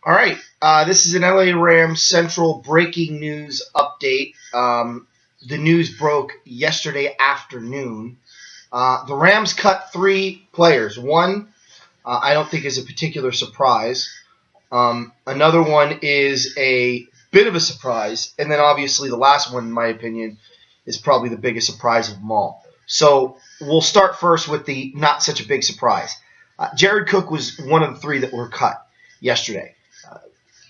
All right. This is an LA Rams Central breaking news update. The news broke yesterday afternoon. The Rams cut three players. One, I don't think is a particular surprise. Another one is a bit of a surprise. And then obviously the last one, in my opinion, is probably the biggest surprise of them all. So we'll start first with the not such a big surprise. Jared Cook was one of the three that were cut yesterday.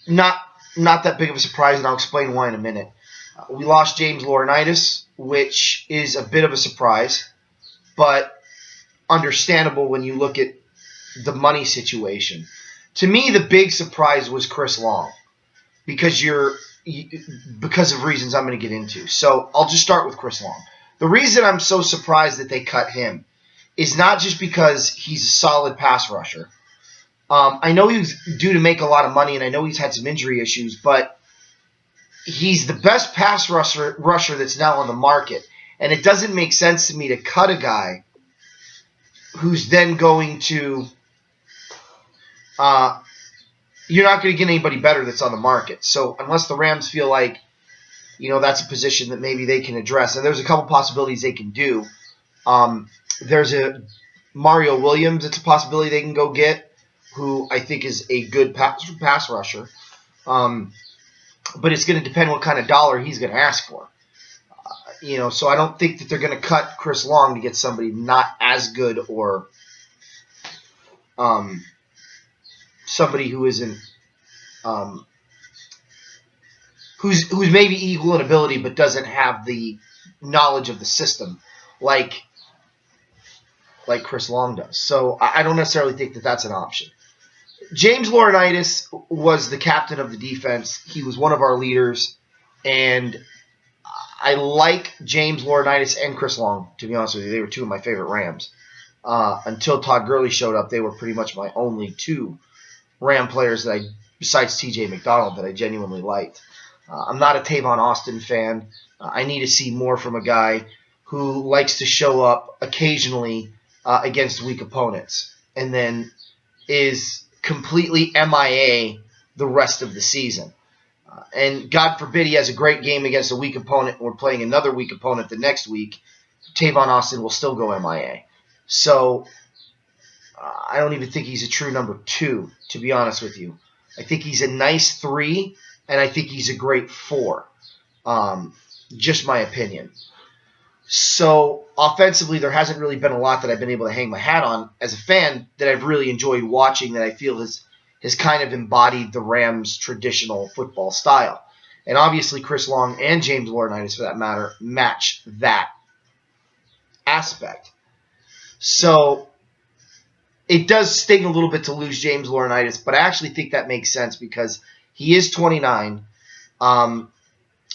Not not that big of a surprise, and I'll explain why in a minute. We lost James Laurinaitis, which is a bit of a surprise, but understandable when you look at the money situation. To me, the big surprise was Chris Long because because of reasons I'm going to get into. So I'll just start with Chris Long. The reason I'm so surprised that they cut him is not just because he's a solid pass rusher. I know he was due to make a lot of money, and I know he's had some injury issues, but he's the best pass rusher that's now on the market. And it doesn't make sense to me to cut a guy who's then going to you're not going to get anybody better that's on the market. So unless the Rams feel like, that's a position that maybe they can address, and there's a couple possibilities they can do. There's a Mario Williams, it's a possibility they can go get, who I think is a good pass rusher. But it's going to depend what kind of dollar he's going to ask for. So I don't think that they're going to cut Chris Long to get somebody not as good or somebody who isn't who's maybe equal in ability but doesn't have the knowledge of the system like Chris Long does. So I don't necessarily think that that's an option. James Laurinaitis was the captain of the defense. He was one of our leaders, and I like James Laurinaitis and Chris Long, to be honest with you. They were two of my favorite Rams. Until Todd Gurley showed up, they were pretty much my only two Ram players besides T.J. McDonald, that I genuinely liked. I'm not a Tavon Austin fan. I need to see more from a guy who likes to show up occasionally against weak opponents and then is completely MIA the rest of the season. And God forbid he has a great game against a weak opponent and we're playing another weak opponent the next week, Tavon Austin will still go MIA. So I don't even think he's a true number two, to be honest with you. I think he's a nice 3, and I think he's a great 4. Just my opinion. So offensively, there hasn't really been a lot that I've been able to hang my hat on as a fan that I've really enjoyed watching, that I feel has kind of embodied the Rams' traditional football style. And obviously Chris Long and James Laurinaitis, for that matter, match that aspect. So it does sting a little bit to lose James Laurinaitis, but I actually think that makes sense because he is 29.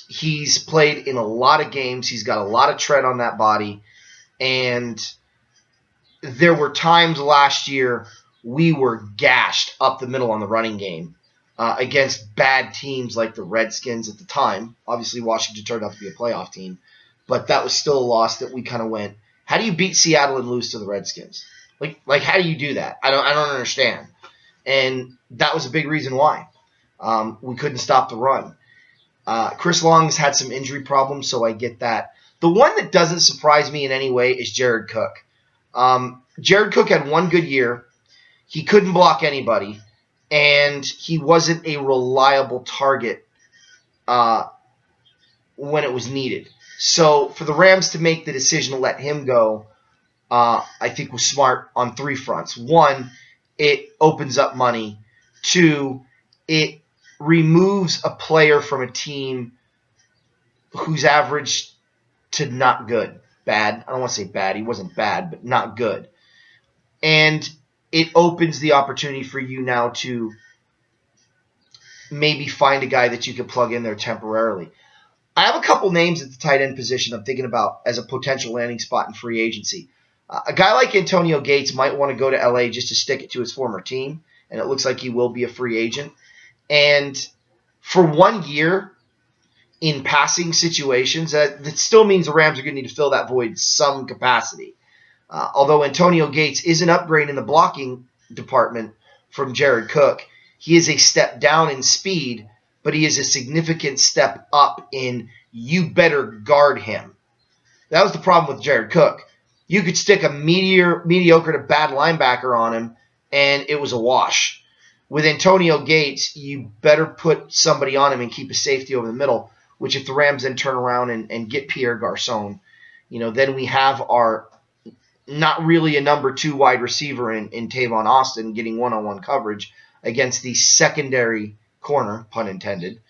He's played in a lot of games. He's got a lot of tread on that body. And there were times last year we were gashed up the middle on the running game against bad teams like the Redskins at the time. Obviously, Washington turned out to be a playoff team. But that was still a loss that we kind of went, how do you beat Seattle and lose to the Redskins? Like how do you do that? I don't understand. And that was a big reason why. We couldn't stop the run. Chris Long's had some injury problems, so I get that. The one that doesn't surprise me in any way is Jared Cook. Jared Cook had one good year. He couldn't block anybody, and he wasn't a reliable target when it was needed. So for the Rams to make the decision to let him go, I think was smart on 3 fronts. 1, it opens up money. 2, it removes a player from a team who's average to not good. Bad. I don't want to say bad. He wasn't bad, but not good. And it opens the opportunity for you now to maybe find a guy that you can plug in there temporarily. I have a couple names at the tight end position I'm thinking about as a potential landing spot in free agency. A guy like Antonio Gates might want to go to LA just to stick it to his former team, and it looks like he will be a free agent. And for 1 year in passing situations, that still means the Rams are going to need to fill that void in some capacity. Although Antonio Gates is an upgrade in the blocking department from Jared Cook, He is a step down in speed, but he is a significant step up in you better guard him. That was the problem with Jared Cook. You could stick a mediocre to bad linebacker on him, and it was a wash. With Antonio Gates, you better put somebody on him and keep a safety over the middle, which if the Rams then turn around and get Pierre Garçon, then we have our not really a number 2 wide receiver in Tavon Austin getting one-on-one coverage against the secondary corner, pun intended,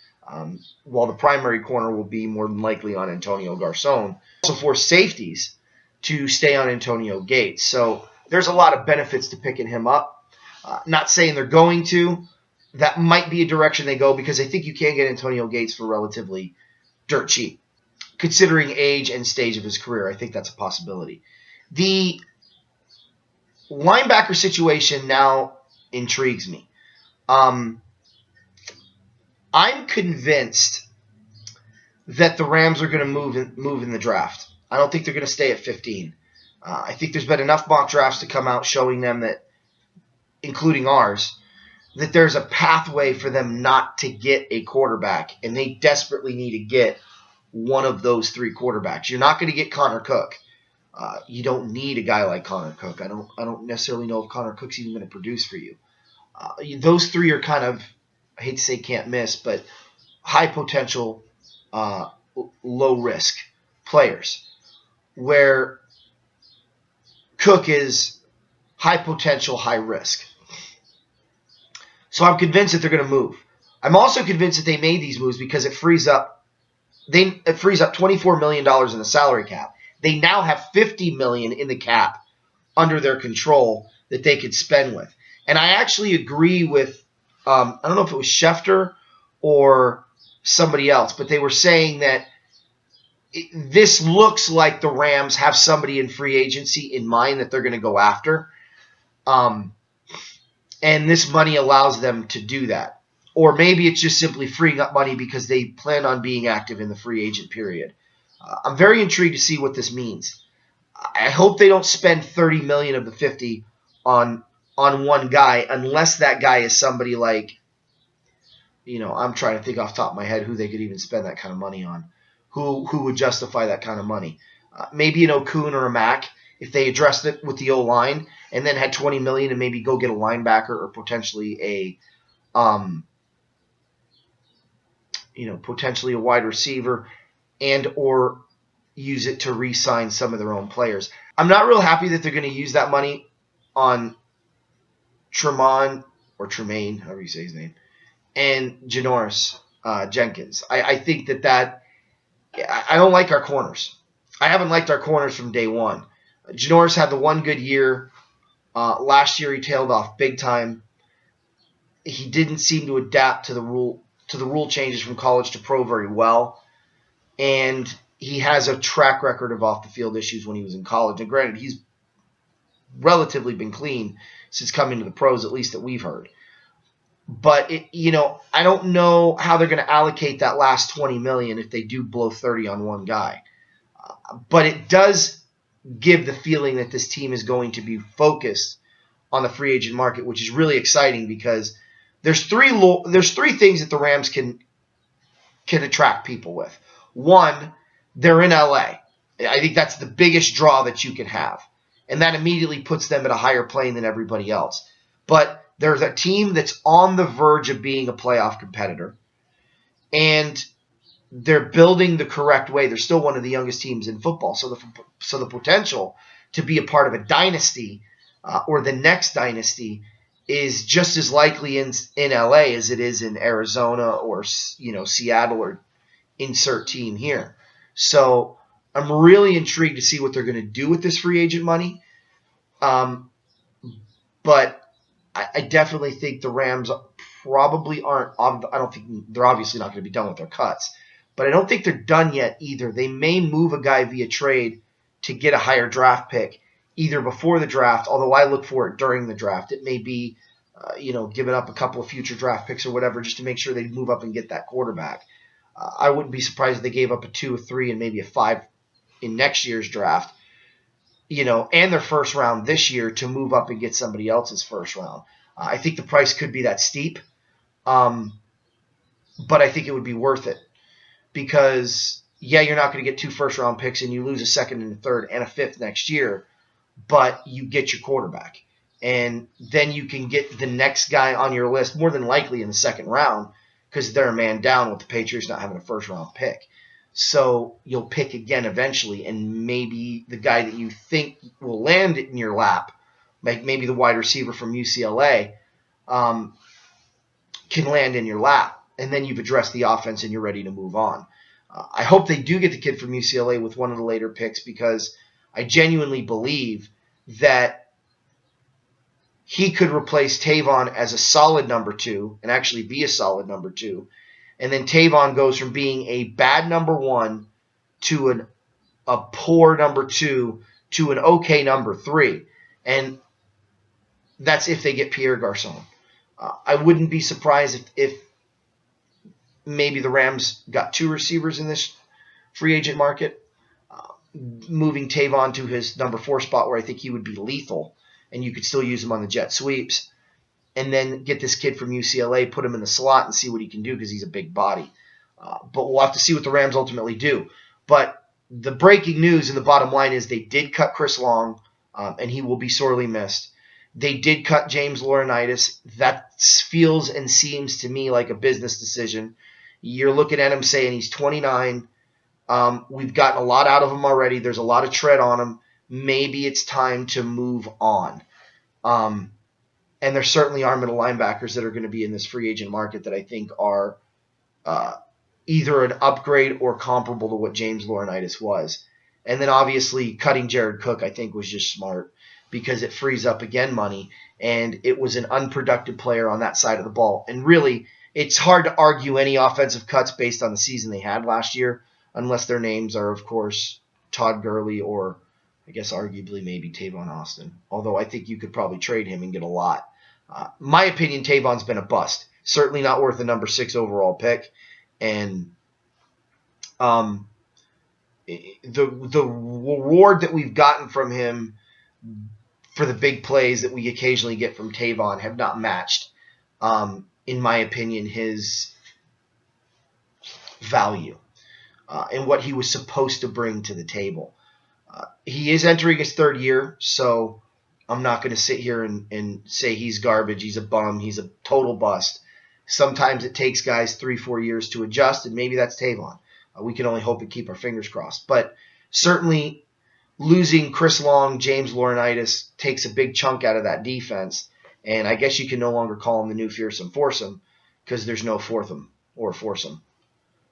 while the primary corner will be more than likely on Antonio Garçon. Also force safeties to stay on Antonio Gates. So there's a lot of benefits to picking him up. Not saying they're going to. That might be a direction they go because I think you can get Antonio Gates for relatively dirt cheap. Considering age and stage of his career, I think that's a possibility. The linebacker situation now intrigues me. I'm convinced that the Rams are going to move in the draft. I don't think they're going to stay at 15. I think there's been enough mock drafts to come out showing them that, including ours, that there's a pathway for them not to get a quarterback, and they desperately need to get one of those 3 quarterbacks. You're not going to get Connor Cook. You don't need a guy like Connor Cook. I don't necessarily know if Connor Cook's even going to produce for you. Those 3 are kind of, I hate to say can't miss, but high potential, low risk players, where Cook is high potential, high risk. So I'm convinced that they're going to move. I'm also convinced that they made these moves because it frees up $24 million in the salary cap. They now have $50 million in the cap under their control that they could spend with. And I actually agree with, I don't know if it was Schefter or somebody else, but they were saying that this looks like the Rams have somebody in free agency in mind that they're going to go after. And this money allows them to do that. Or maybe it's just simply freeing up money because they plan on being active in the free agent period. I'm very intrigued to see what this means. I hope they don't spend $30 million of the 50 on one guy unless that guy is somebody like, I'm trying to think off the top of my head who they could even spend that kind of money on. Who would justify that kind of money? Maybe an Okun or a Mack if they addressed it with the O-line and then had $20 million and maybe go get a linebacker or potentially a wide receiver and or use it to re-sign some of their own players. I'm not real happy that they're going to use that money on Tremaine, however you say his name, and Janoris Jenkins. I think that I don't like our corners. I haven't liked our corners from day one. Janoris had the one good year. Last year he tailed off big time. He didn't seem to adapt to the rule changes from college to pro very well. And he has a track record of off-the-field issues when he was in college. And granted, he's relatively been clean since coming to the pros, at least that we've heard. But, I don't know how they're going to allocate that last $20 million if they do blow 30 on one guy. But it does give the feeling that this team is going to be focused on the free agent market, which is really exciting because there's three things that the Rams can attract people with. One, they're in LA. I think that's the biggest draw that you can have. And that immediately puts them at a higher plane than everybody else. But there's a team that's on the verge of being a playoff competitor. And they're building the correct way. They're still one of the youngest teams in football. So the potential to be a part of a dynasty or the next dynasty is just as likely in LA as it is in Arizona or Seattle or insert team here. So I'm really intrigued to see what they're going to do with this free agent money. But I definitely think the Rams probably aren't. I don't think they're obviously not going to be done with their cuts. But I don't think they're done yet either. They may move a guy via trade to get a higher draft pick either before the draft, although I look for it during the draft. It may be, giving up a couple of future draft picks or whatever just to make sure they move up and get that quarterback. I wouldn't be surprised if they gave up a 2, a 3, and maybe a 5 in next year's draft, and their first round this year to move up and get somebody else's first round. I think the price could be that steep, But I think it would be worth it because, yeah, you're not going to get 2 first-round picks and you lose a second and a third and a fifth next year, but you get your quarterback. And then you can get the next guy on your list more than likely in the second round because they're a man down with the Patriots not having a first-round pick. So you'll pick again eventually, and maybe the guy that you think will land in your lap, like maybe the wide receiver from UCLA, can land in your lap. And then you've addressed the offense and you're ready to move on. I hope they do get the kid from UCLA with one of the later picks because I genuinely believe that he could replace Tavon as a solid number 2 and actually be a solid number 2. And then Tavon goes from being a bad number 1 to a poor number 2 to an okay number 3. And that's if they get Pierre Garçon. I wouldn't be surprised if maybe the Rams got 2 receivers in this free agent market, moving Tavon to his number 4 spot where I think he would be lethal, and you could still use him on the jet sweeps, and then get this kid from UCLA, put him in the slot, and see what he can do because he's a big body. But we'll have to see what the Rams ultimately do. But the breaking news and the bottom line is they did cut Chris Long, and he will be sorely missed. They did cut James Laurinaitis. That feels and seems to me like a business decision. You're looking at him saying he's 29. We've gotten a lot out of him already. There's a lot of tread on him. Maybe it's time to move on. And there certainly are middle linebackers that are going to be in this free agent market that I think are either an upgrade or comparable to what James Laurinaitis was. And then obviously cutting Jared Cook I think was just smart because it frees up again money, and it was an unproductive player on that side of the ball. And really, it's hard to argue any offensive cuts based on the season they had last year, unless their names are, of course, Todd Gurley or I guess arguably maybe Tavon Austin, although I think you could probably trade him and get a lot. My opinion, Tavon's been a bust. Certainly not worth a number 6 overall pick. And the reward that we've gotten from him for the big plays that we occasionally get from Tavon have not matched, in my opinion, his value and what he was supposed to bring to the table. He is entering his 3rd year, so I'm not going to sit here and say he's garbage, he's a bum, he's a total bust. Sometimes it takes guys 3-4 years to adjust, and maybe that's Tavon. We can only hope and keep our fingers crossed. But certainly losing Chris Long, James Laurinaitis takes a big chunk out of that defense, and I guess you can no longer call him the new fearsome foursome because there's no fourthum or foursome.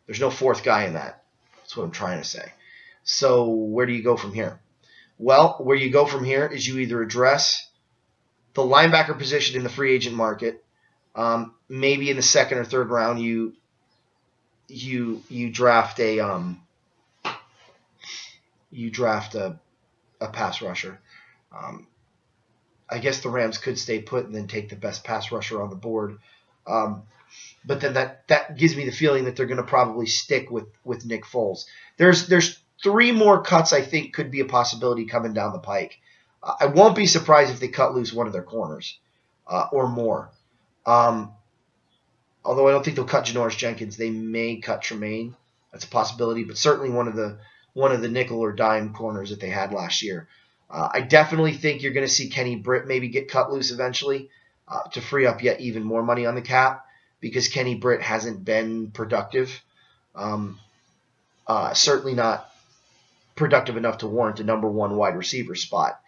There's no 4th guy in that. That's what I'm trying to say. So where do you go from here? Well, where you go from here is you either address the linebacker position in the free agent market. Maybe in the 2nd or 3rd round, you draft a pass rusher. I guess the Rams could stay put and then take the best pass rusher on the board. But then that gives me the feeling that they're going to probably stick with Nick Foles. There's 3 more cuts I think could be a possibility coming down the pike. I won't be surprised if they cut loose one of their corners or more. Although I don't think they'll cut Janoris Jenkins, they may cut Tremaine. That's a possibility, but certainly one of the nickel or dime corners that they had last year. I definitely think you're going to see Kenny Britt maybe get cut loose eventually to free up yet even more money on the cap because Kenny Britt hasn't been productive. Certainly not productive enough to warrant a number 1 wide receiver spot.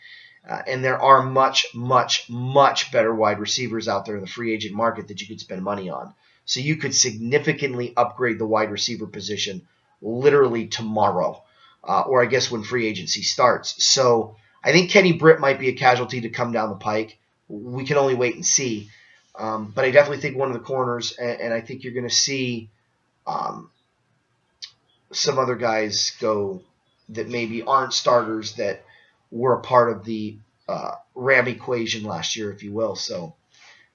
And there are much, much, much better wide receivers out there in the free agent market that you could spend money on. So you could significantly upgrade the wide receiver position literally tomorrow, or I guess when free agency starts. So I think Kenny Britt might be a casualty to come down the pike. We can only wait and see. But I definitely think one of the corners, and I think you're going to see some other guys go that maybe aren't starters that were a part of the Ram equation last year, if you will. So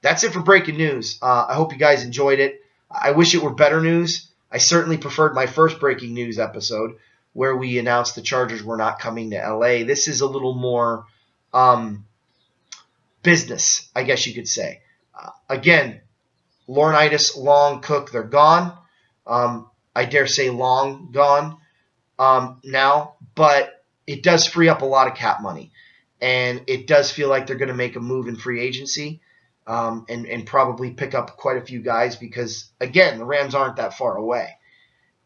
that's it for breaking news. I hope you guys enjoyed it. I wish it were better news. I certainly preferred my first breaking news episode where we announced the Chargers were not coming to LA. This is a little more business, I guess you could say. Again, Laurinaitis, Long, Cook, they're gone. I dare say Long gone now, but it does free up a lot of cap money. And it does feel like they're going to make a move in free agency and probably pick up quite a few guys because, again, the Rams aren't that far away.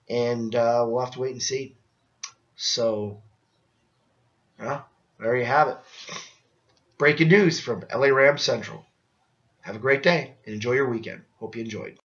And we'll have to wait and see. So, there you have it. Breaking news from LA Rams Central. Have a great day and enjoy your weekend. Hope you enjoyed.